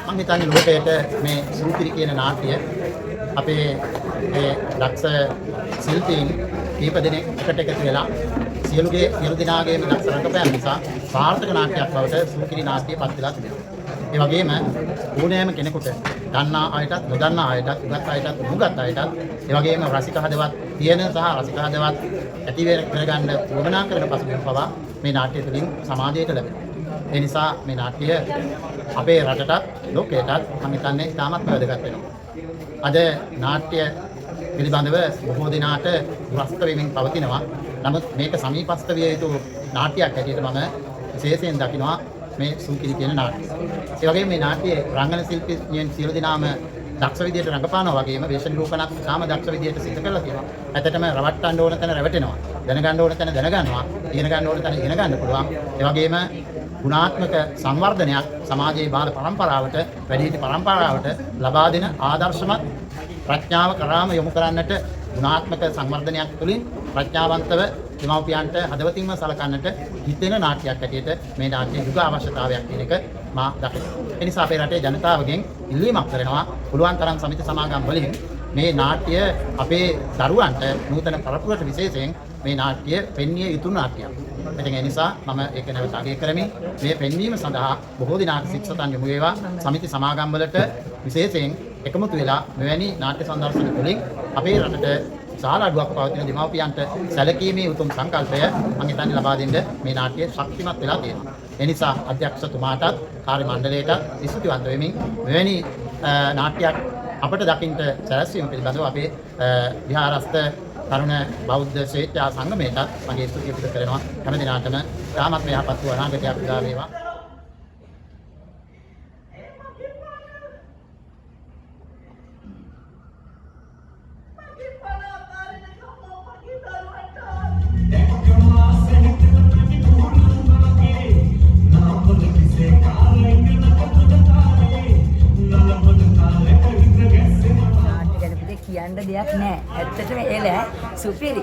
මම හිතන්නේ ලෝකයට මේ සූතිරි කියන නාට්‍ය අපේ මේ දක්ෂ ශිල්පීන් කීප දෙනෙක් එකට එකතු වෙලා සියලු දෙනාගේම දක්ෂ රංගපෑම නිසා සාර්ථක නාට්‍යයක් බවට සූතිරි නාට්‍ය පත් වෙලා තිබෙනවා. ඒ වගේම ඕනෑම කෙනෙකුට දන්නා අයටත් නොදන්නා අයටත් උගත් අයටත් නුගත් අයටත් ඒ වගේම රසික හදවත් තියෙන සහ රසික හදවත් ඇති කරගන්න වමනා කරන පසුබිම පවා මේ නාට්‍ය තුළින් සමාජයට ලැබෙනවා. ඒ නිසා මේ නාට්‍ය අපේ රටටත් ලෝකයටත් මම හිතන්නේ ඉතාමත් වැදගත් වෙනවා. අද නාට්‍ය පිළිබඳව බොහෝ දිනාට දුරස්ත වෙමින් පවතිනවා. නමුත් මේක සමීපස්ත විය යුතු නාට්‍යයක් හැටියට මම විශේෂයෙන් දකිනවා මේ සූකිරි කියන නාට්‍යය. ඒ වගේම මේ නාට්‍යයේ රංගන ශිල්පීන් සියලු දෙනාම දක්ෂ විදියට රඟපානවා වගේම වේශ නිරූපණත් තාම දක්ෂ විදියට සිදු කරලා තියෙනවා. ඇත්තටම රවට්ටන්න ඕන තැන රැවටෙනවා. දැනගන්න ඕන තැන දැනගන්නවා. ඉගෙන ගන්න ඕන තැන ඉගෙන ගන්න පුළුවන්. ඒ වගේම ගුණාත්මක සංවර්ධනයක් සමාජයේ බාල පරම්පරාවට වැඩිහිටි පරම්පරාවට ලබා දෙන ආදර්ශමත් ප්‍රඥාව කරාම යොමු කරන්නට ගුණාත්මක සංවර්ධනයක් තුළින් ප්‍රඥාවන්තව දෙමව්පියන්ට හදවතින්ම සලකන්නට හිතෙන නාට්‍යයක් හැටියට මේ නාට්‍යයේ යුග අවශ්‍යතාවයක් කියන එක මා දකිනවා. ඒ නිසා අපේ රටේ ජනතාවගෙන් ඉල්ලීමක් කරනවා පුළුවන් තරම් සමිති සමාගම් වලින් මේ නාට්‍ය අපේ දරුවන්ට නූතන පරපුරට විශේෂයෙන් මේ නාට්‍ය පෙන්විය යුතු නාට්‍යයක්. ඒ නිසා මම ඒක නැවත අගය කරමින් මේ පෙන්වීම සඳහා බොහෝ දිනාට සික්සතන් යොමු වේවා. සමිති සමාගම් වලට විශේෂයෙන් එකමුතු වෙලා මෙවැනි නාට්‍ය සංදර්ශන වලින් අපේ රටට සාල අඩුවක් පවතින දෙමව්පියන්ට සැලකීමේ උතුම් සංකල්පය මම හිතන්නේ ලබා දෙන්න මේ නාට්‍ය ශක්තිමත් වෙලා තියෙනවා. ඒ නිසා අධ්‍යක්ෂතුමාටත් කාර්ය මණ්ඩලයටත් ස්තුතිවන්ත වෙමින් මෙවැනි නාට්‍යයක් අපට දකින්න සැලැස්වීම පිළිබඳව අපේ විහාරස්ථ තරුණ බෞද්ධ ශ්‍රේෂ්ඨ සංගමයටත් මගේ ස්තුතිය පිට කරනවා. හැම දිනාටම තාමත් යහපත් වූ අනාගතයක් උදා වේවා. කියන්න දෙයක් නැහැ. ඇත්තටම එල සුපිරි.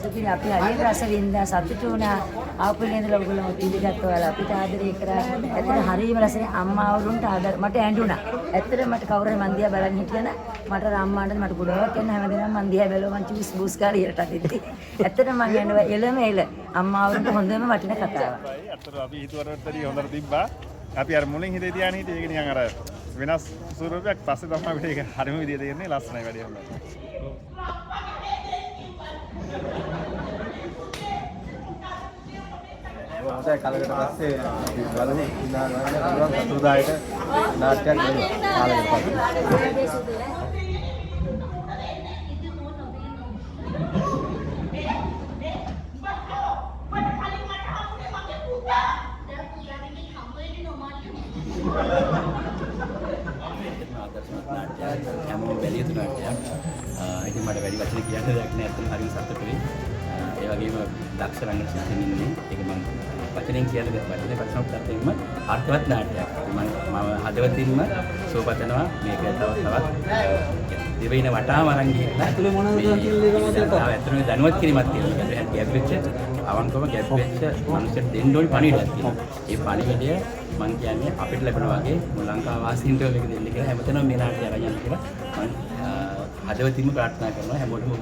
ඉතින් අපි හරියට රස වින්දා සතුටු වුණා. ආපුලේ ඉඳලා ඔයගොල්ලෝ පිළිගත්ත ඔයාලා අපිට ආදරේ කරා. ඇත්තට හරියම රසනේ අම්මා වරුන්ට ආදර මට ඇඬුණා. ඇත්තට මට කවුරුහරි මන් දිහා බලන් හිටියන මට අම්මාට මට ගොඩක් එන්න හැමදේම මන් දිහා බැලුවා මං චූස් බූස් කාරියට අදිද්දි. ඇත්තට මං යනවා එළම එළ අම්මා වරුන්ට හොඳම වටින කතාවක්. ඇත්තට අපි හිතුවරටදී හොඳට තිබ්බා. අපි අර මුලින් හිතේ තියාගෙන හිටියේ ඒක නිකන් අර වෙනස් ස්වරූපයක් පස්සේ තමයි මේක හරිම විදියට දෙන්නේ ලස්සනයි වැඩි හොඳයි. හොඳයි කලකට පස්සේ අපි බලමු ඉන්නාන සතුටුදායක නාට්‍යයක් වෙනවා කාලයකට පස්සේ. හැමෝම බැලිය යුතු නාට්‍යයක්. ඉතින් මට වැඩි වචන කියන්න දෙයක් නෑ. අතන හරිම සතුටුයි. ඒ වගේම දක්ෂ රංගන ශිල්පීන් ඉන්නේ. ඒක මම වචනෙන් කියන්න දෙයක් වචනේ ප්‍රශ්නෝත්තරයෙන්ම අර්ථවත් නාට්‍යයක්. මම හදවතින්ම සෝපතනවා මේක තවත් දෙවෙනි වටාම අරන් ගිහිල්ලා ඇතුළේ මොනවද කියලා ඇත්තටම දැනුවත් කිරීමක් තියෙනවා. ගැප් වෙච්ච අවංකව ගැප් වෙච්ච මිනිස්සුන්ට දෙන්න ඕනි පණිවිඩයක් තියෙනවා. ඒ පණිවිඩය මම කියන්නේ අපිට ලැබෙන වගේ ලංකාව වාසීන්ට මේක දෙන්න කියලා හැමතැනම මේ නාට්‍ය අරන් යන්න කියලා මම හදවතින්ම ප්‍රාර්ථනා කරනවා හැමෝටම